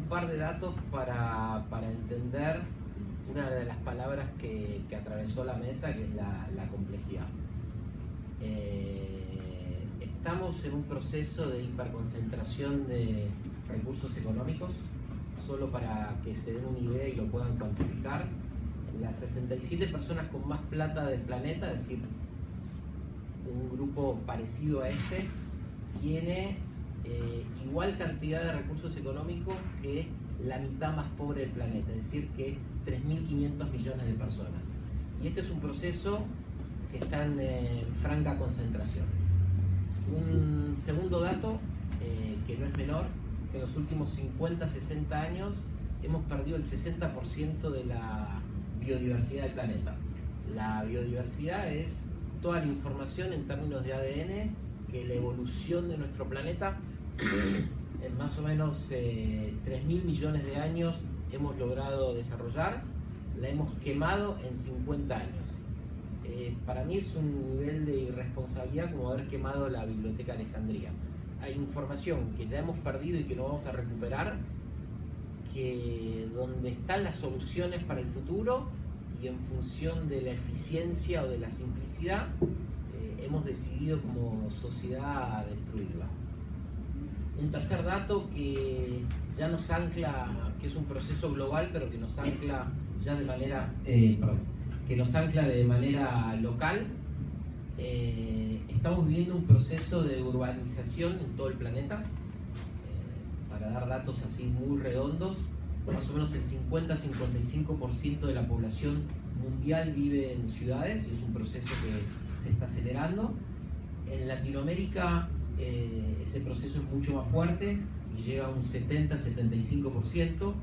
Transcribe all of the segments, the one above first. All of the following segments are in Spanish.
par de datos para entender una de las palabras que atravesó la mesa, que es la complejidad. Estamos en un proceso de hiperconcentración de recursos económicos. Solo para que se den una idea y lo puedan cuantificar, las 67 personas con más plata del planeta, es decir, un grupo parecido a este, tiene igual cantidad de recursos económicos que la mitad más pobre del planeta, es decir, que 3.500 millones de personas. Y este es un proceso que está en franca concentración. Un segundo dato, que no es menor, que en los últimos 50, 60 años hemos perdido el 60% de la biodiversidad del planeta. La biodiversidad es toda la información en términos de ADN que la evolución de nuestro planeta en más o menos 3.000 millones de años hemos logrado desarrollar, la hemos quemado en 50 años. Para mí es un nivel de irresponsabilidad como haber quemado la Biblioteca de Alejandría. Hay información que ya hemos perdido y que no vamos a recuperar, que donde están las soluciones para el futuro, y en función de la eficiencia o de la simplicidad hemos decidido como sociedad destruirla. Un tercer dato que ya nos ancla, que es un proceso global, pero que nos ancla ya de manera local. Estamos viviendo un proceso de urbanización en todo el planeta. Para dar datos así muy redondos, más o menos el 50-55% de la población mundial vive en ciudades, y es un proceso que se está acelerando. En Latinoamérica ese proceso es mucho más fuerte y llega a un 70-75%.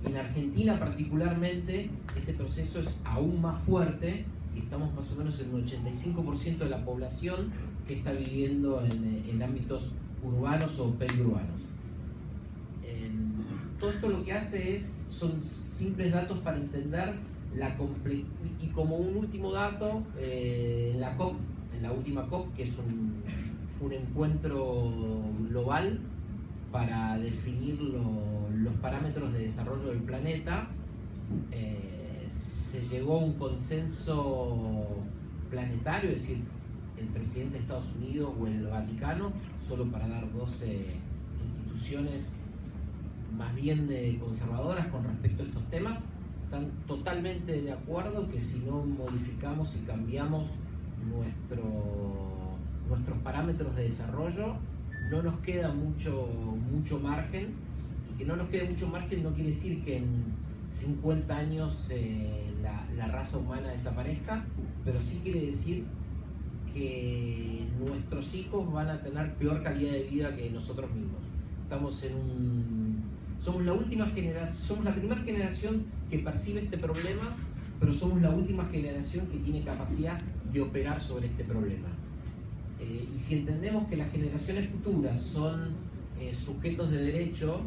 En Argentina particularmente ese proceso es aún más fuerte, y estamos más o menos en un 85% de la población que está viviendo en ámbitos urbanos o periurbanos. Todo esto lo que hace son simples datos para entender la complejidad. Y como un último dato, en la última COP, que fue un encuentro global para definir los parámetros de desarrollo del planeta, se llegó a un consenso planetario, es decir, el presidente de Estados Unidos o el Vaticano, solo para dar dos instituciones más bien conservadoras con respecto a estos temas, están totalmente de acuerdo que si no modificamos y cambiamos nuestros parámetros de desarrollo, no nos queda mucho margen. Y que no nos quede mucho margen no quiere decir que en 50 años la raza humana desaparezca, pero sí quiere decir que nuestros hijos van a tener peor calidad de vida que nosotros mismos. Somos la primera generación que percibe este problema, pero somos la última generación que tiene capacidad de operar sobre este problema. Y si entendemos que las generaciones futuras son sujetos de derecho,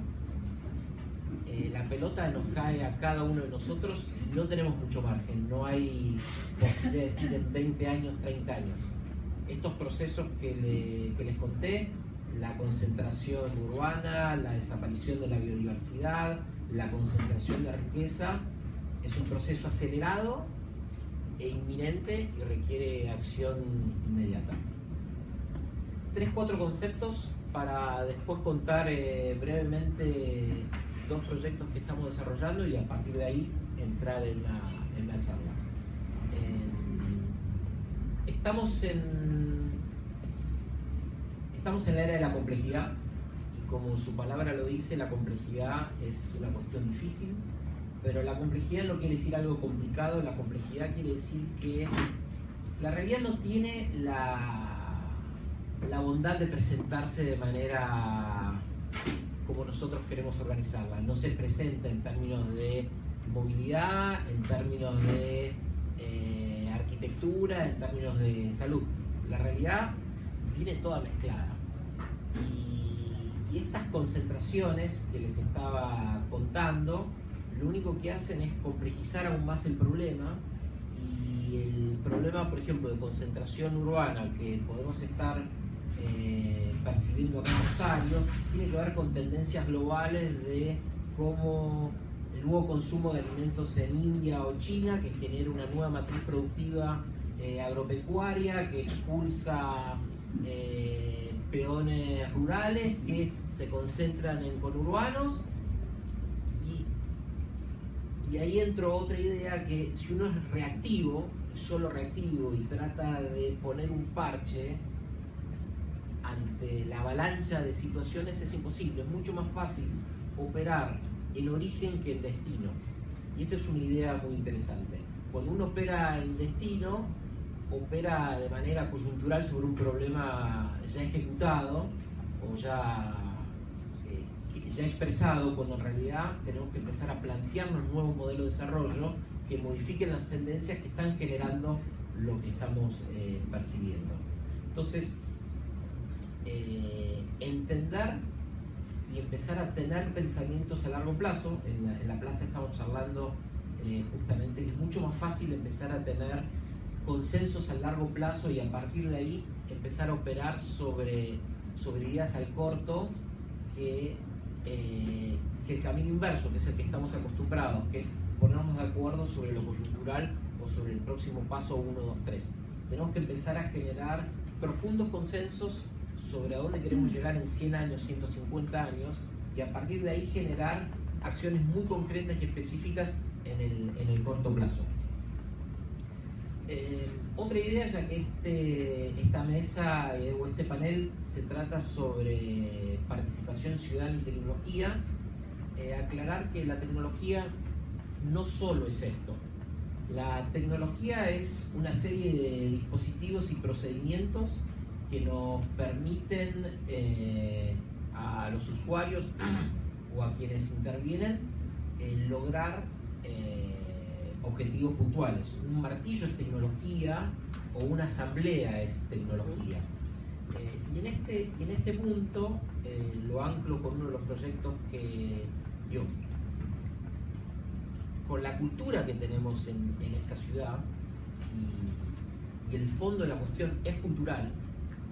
la pelota nos cae a cada uno de nosotros y no tenemos mucho margen, no hay posibilidad de decir en 20 años, 30 años. Estos procesos que les conté, la concentración urbana, la desaparición de la biodiversidad, la concentración de riqueza, es un proceso acelerado e inminente y requiere acción inmediata. 3-4 conceptos para después contar brevemente dos proyectos que estamos desarrollando y a partir de ahí entrar en la charla. Estamos en la era de la complejidad, y como su palabra lo dice, la complejidad es una cuestión difícil, pero la complejidad no quiere decir algo complicado. La complejidad quiere decir que la realidad no tiene la bondad de presentarse de manera como nosotros queremos organizarla. No se presenta en términos de movilidad, en términos de arquitectura, en términos de salud. La realidad viene toda mezclada. Y estas concentraciones que les estaba contando, lo único que hacen es complejizar aún más el problema. Y el problema, por ejemplo, de concentración urbana, que podemos estar percibiendo acá en Rosario, tiene que ver con tendencias globales de cómo el nuevo consumo de alimentos en India o China, que genera una nueva matriz productiva agropecuaria, que expulsa peones rurales que se concentran en conurbanos. Y ahí entró otra idea, que si uno es reactivo, solo reactivo, y trata de poner un parche ante la avalancha de situaciones, es imposible. Es mucho más fácil operar el origen que el destino. Y esta es una idea muy interesante. Cuando uno opera el destino, opera de manera coyuntural sobre un problema ya ejecutado o ya expresado, cuando en realidad tenemos que empezar a plantearnos nuevos modelos de desarrollo que modifiquen las tendencias que están generando lo que estamos percibiendo. Entonces, entender y empezar a tener pensamientos a largo plazo. En la plaza estamos charlando justamente que es mucho más fácil empezar a tener consensos a largo plazo y a partir de ahí empezar a operar sobre ideas al corto que el camino inverso, que es el que estamos acostumbrados, que es ponernos de acuerdo sobre lo coyuntural o sobre el próximo paso 1, 2, 3. Tenemos que empezar a generar profundos consensos sobre a dónde queremos llegar en 100 años, 150 años, y a partir de ahí generar acciones muy concretas y específicas en el corto plazo. Otra idea, ya que esta mesa o este panel se trata sobre participación ciudadana y tecnología, aclarar que la tecnología no solo es esto. La tecnología es una serie de dispositivos y procedimientos que nos permiten a los usuarios o a quienes intervienen lograr objetivos puntuales. Un martillo es tecnología o una asamblea es tecnología. Y en este punto lo anclo con uno de los proyectos que yo, con la cultura que tenemos en esta ciudad, y el fondo de la cuestión es cultural,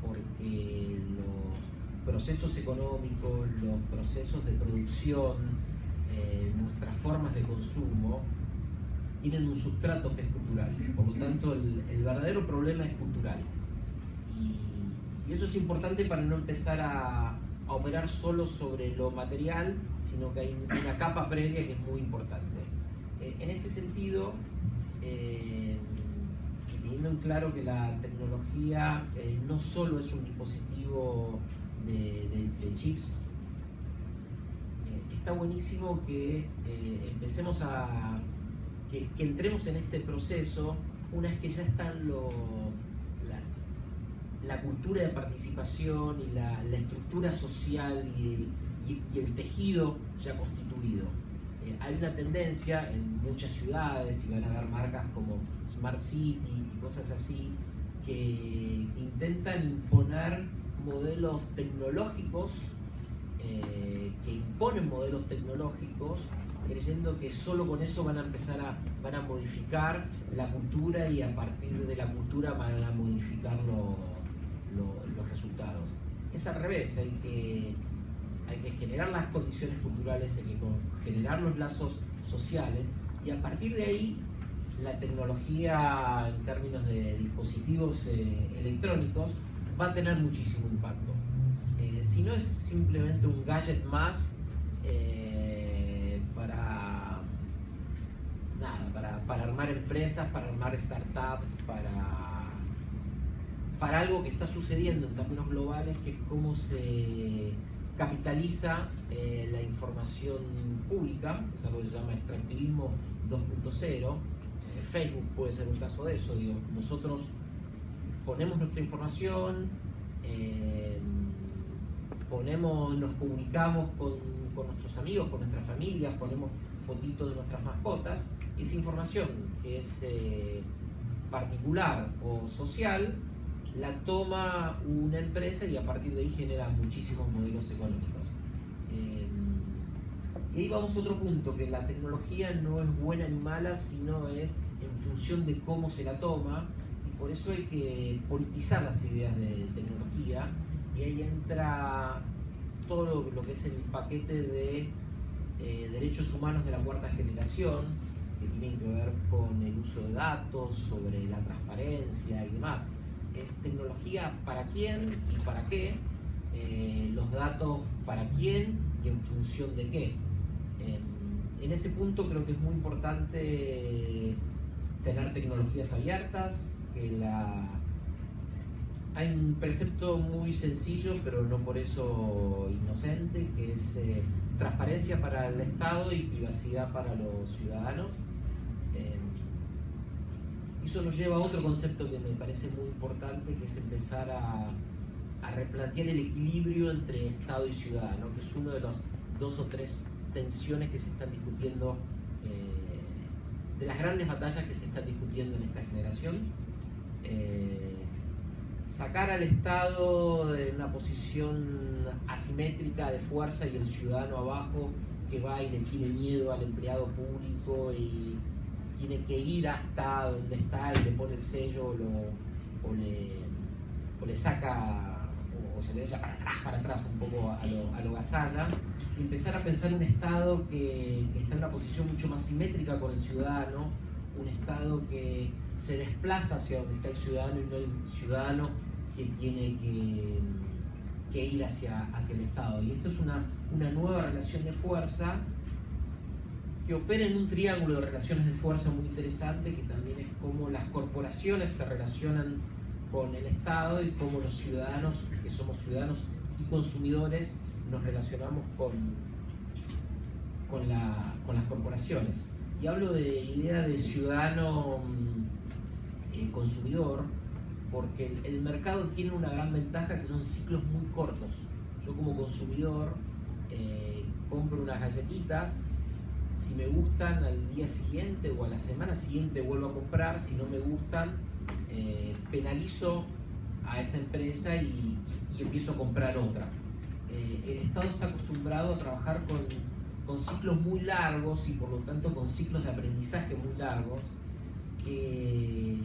porque los procesos económicos, los procesos de producción, nuestras formas de consumo, tienen un sustrato que es cultural. Por lo tanto, el verdadero problema es cultural. Y eso es importante para no empezar a operar solo sobre lo material, sino que hay una capa previa que es muy importante. En este sentido, teniendo en claro que la tecnología no solo es un dispositivo de chips, está buenísimo que empecemos que entremos en este proceso una vez que ya están la cultura de participación y la estructura social y el tejido ya constituido. Hay una tendencia en muchas ciudades, y van a haber marcas como Smart City y cosas así, que intentan imponer modelos tecnológicos, que imponen modelos tecnológicos, creyendo que solo con eso van a modificar la cultura, y a partir de la cultura van a modificar los resultados. Es al revés, hay que generar las condiciones culturales, hay que generar los lazos sociales, y a partir de ahí la tecnología en términos de dispositivos electrónicos va a tener muchísimo impacto. Si no es simplemente un gadget más para armar empresas, para armar startups, para algo que está sucediendo en términos globales, que es cómo se capitaliza la información pública, es algo que se llama extractivismo 2.0. Facebook puede ser un caso de eso. Digo, nosotros ponemos nuestra información, nos comunicamos con nuestros amigos, con nuestras familias, ponemos fotitos de nuestras mascotas. Esa información que es particular o social la toma una empresa, y a partir de ahí genera muchísimos modelos económicos. Y ahí vamos a otro punto, que la tecnología no es buena ni mala, sino es en función de cómo se la toma, y por eso hay que politizar las ideas de tecnología y ahí entra todo lo que es el paquete de derechos humanos de la cuarta generación, que tienen que ver con el uso de datos, sobre la transparencia y demás. Es tecnología para quién y para qué, los datos para quién y en función de qué. En ese punto creo que es muy importante tener tecnologías abiertas, hay un precepto muy sencillo, pero no por eso inocente, que es transparencia para el Estado y privacidad para los ciudadanos. Eso nos lleva a otro concepto que me parece muy importante, que es empezar a replantear el equilibrio entre Estado y ciudadano, que es uno de los 2 o 3 tensiones que se están discutiendo, de las grandes batallas que se están discutiendo en esta generación. Sacar al Estado de una posición asimétrica de fuerza y el ciudadano abajo que va y le tiene miedo al empleado público y tiene que ir hasta donde está y le pone el sello o le saca o se le echa para atrás un poco a lo Gasalla, y empezar a pensar un Estado que está en una posición mucho más simétrica con el ciudadano, un Estado que se desplaza hacia donde está el ciudadano y no el ciudadano que tiene que ir hacia el Estado. Y esto es una nueva relación de fuerza que opera en un triángulo de relaciones de fuerza muy interesante, que también es cómo las corporaciones se relacionan con el Estado y cómo los ciudadanos, que somos ciudadanos y consumidores, nos relacionamos con las corporaciones. Y hablo de idea de ciudadano consumidor, porque el mercado tiene una gran ventaja, que son ciclos muy cortos. Yo como consumidor compro unas galletitas, si me gustan al día siguiente o a la semana siguiente vuelvo a comprar, si no me gustan penalizo a esa empresa y empiezo a comprar otra. El Estado está acostumbrado a trabajar con ciclos muy largos y por lo tanto con ciclos de aprendizaje muy largos que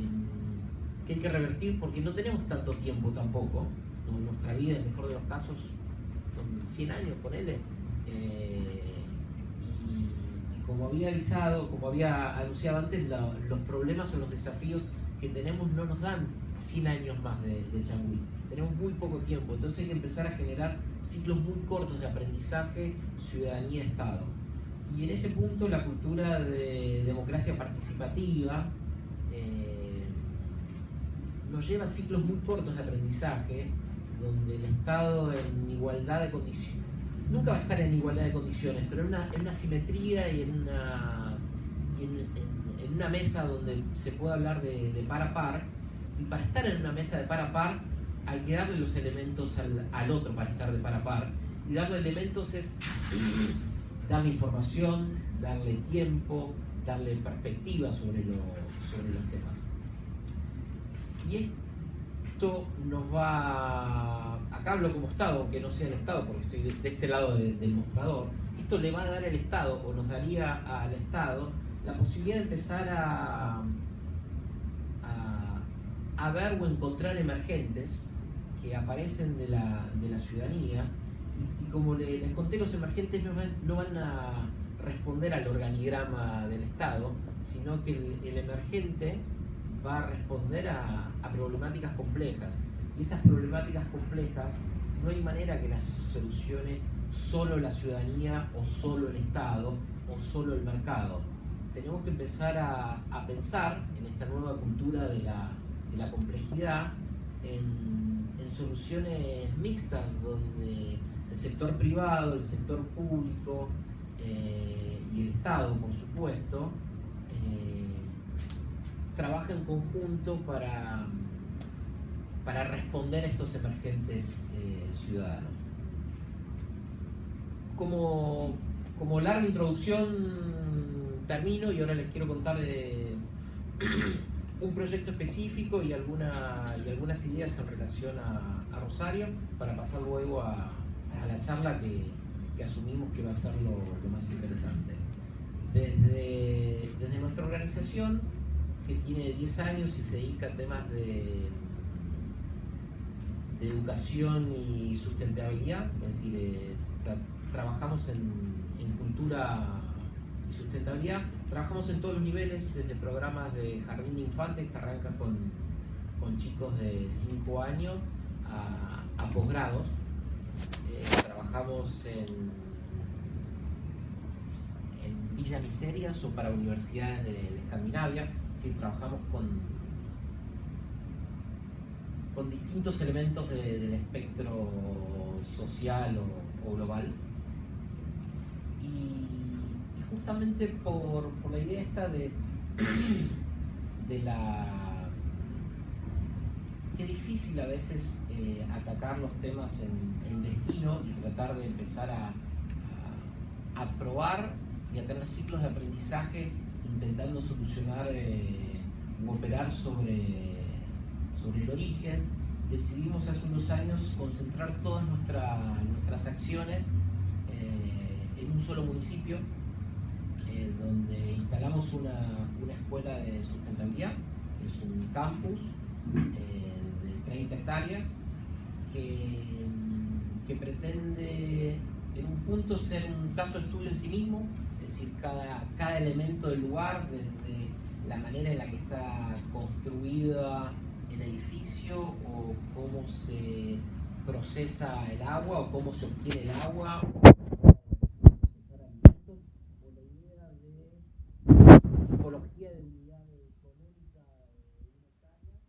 hay que revertir, porque no tenemos tanto tiempo tampoco, ¿no? Nuestra vida, en el mejor de los casos, son 100 años, ponele. Y como había avisado, como había anunciado antes, los problemas o los desafíos que tenemos no nos dan 100 años más de Changüí. Tenemos muy poco tiempo, entonces hay que empezar a generar ciclos muy cortos de aprendizaje, ciudadanía, Estado. Y en ese punto la cultura de democracia participativa nos lleva a ciclos muy cortos de aprendizaje, donde el Estado en igualdad de condiciones, nunca va a estar en igualdad de condiciones, pero en una simetría y en una mesa donde se puede hablar de par a par, y para estar en una mesa de par a par hay que darle los elementos al otro para estar de par a par, y darle elementos es darle información, darle tiempo, darle perspectiva sobre los temas. Y esto nos va, acá hablo como Estado, aunque no sea el Estado porque estoy de este lado del mostrador, esto le va a dar al Estado, o nos daría al Estado, la posibilidad de empezar a ver o encontrar emergentes que aparecen de la ciudadanía, y como les conté, los emergentes no van a responder al organigrama del Estado, sino que el emergente va a responder a problemáticas complejas, y esas problemáticas complejas no hay manera que las solucione solo la ciudadanía o solo el Estado o solo el mercado. Tenemos que empezar a pensar en esta nueva cultura de la complejidad en soluciones mixtas, donde el sector privado, el sector público y el Estado, por supuesto, trabaja en conjunto para responder a estos emergentes ciudadanos. Como larga introducción termino, y ahora les quiero contar un proyecto específico y algunas ideas en relación a Rosario, para pasar luego a la charla que asumimos que va a ser lo más interesante. Desde nuestra organización, que tiene 10 años y se dedica a temas educación y sustentabilidad, es decir, trabajamos en cultura y sustentabilidad, trabajamos en todos los niveles, desde programas de jardín de infantes que arrancan con chicos de 5 años a posgrados. Trabajamos en villas miserias o para universidades de Escandinavia, es decir, trabajamos con distintos elementos del espectro social o global. Y justamente por la idea esta de que es difícil a veces atacar los temas en destino y tratar de empezar a probar y a tener ciclos de aprendizaje intentando solucionar o operar sobre el origen. Decidimos hace unos años concentrar todas nuestras acciones en un solo municipio, donde instalamos una escuela de sustentabilidad, que es un campus de 30 hectáreas, que pretende en un punto ser un caso de estudio en sí mismo, es decir, cada elemento del lugar, desde la manera en la que está construida el edificio, o cómo se procesa el agua, o cómo se obtiene el agua, o la idea de tipología de unidad económica unitaria.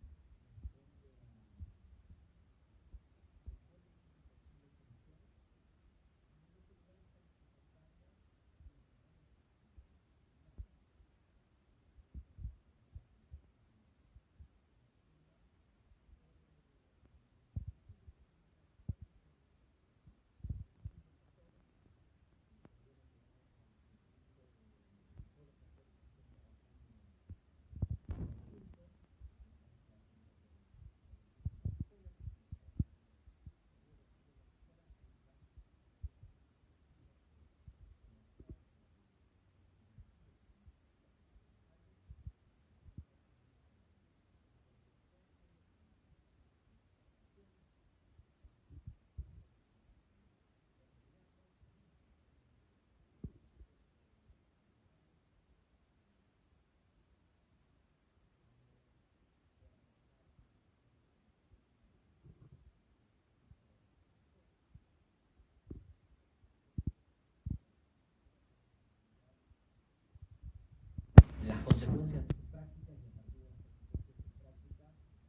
Las consecuencias prácticas, y a partir de las consecuencias prácticas darles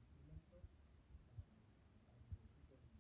instrumentos para que los chicos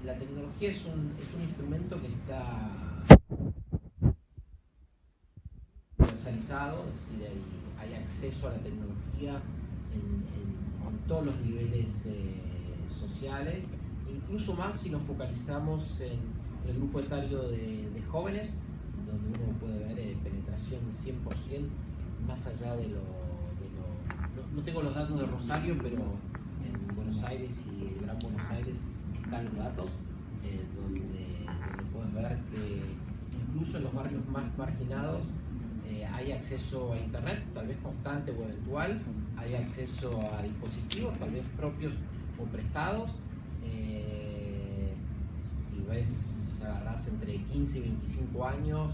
la tecnología es un instrumento que está universalizado, es decir, hay acceso a la tecnología en todos los niveles sociales, incluso más si nos focalizamos en el grupo etario de jóvenes, donde uno puede ver penetración 100%, más allá de no tengo los datos de Rosario, pero en Buenos Aires y el Gran Buenos Aires están los datos, donde puedes ver que incluso en los barrios más marginados hay acceso a internet, tal vez constante o eventual, hay acceso a dispositivos, tal vez propios o prestados. Si ves, agarrás entre 15 y 25 años,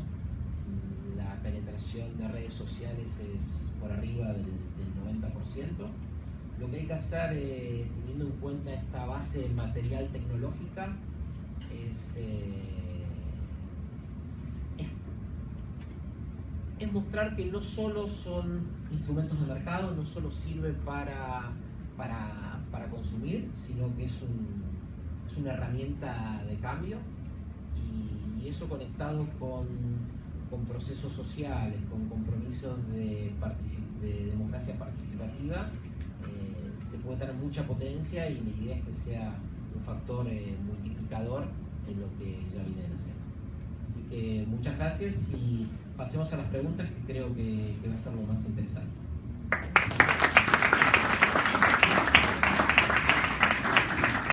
la penetración de redes sociales es por arriba del 90%. Lo que hay que hacer, teniendo en cuenta esta base material tecnológica, es mostrar que no solo son instrumentos de mercado, no solo sirven para consumir, sino que es una herramienta de cambio, y eso conectado con procesos sociales, con compromisos de democracia participativa, se puede tener mucha potencia, y mi idea es que sea un factor multiplicador en lo que ya vienen haciendo. Así que muchas gracias, y pasemos a las preguntas, que creo que va a ser lo más interesante.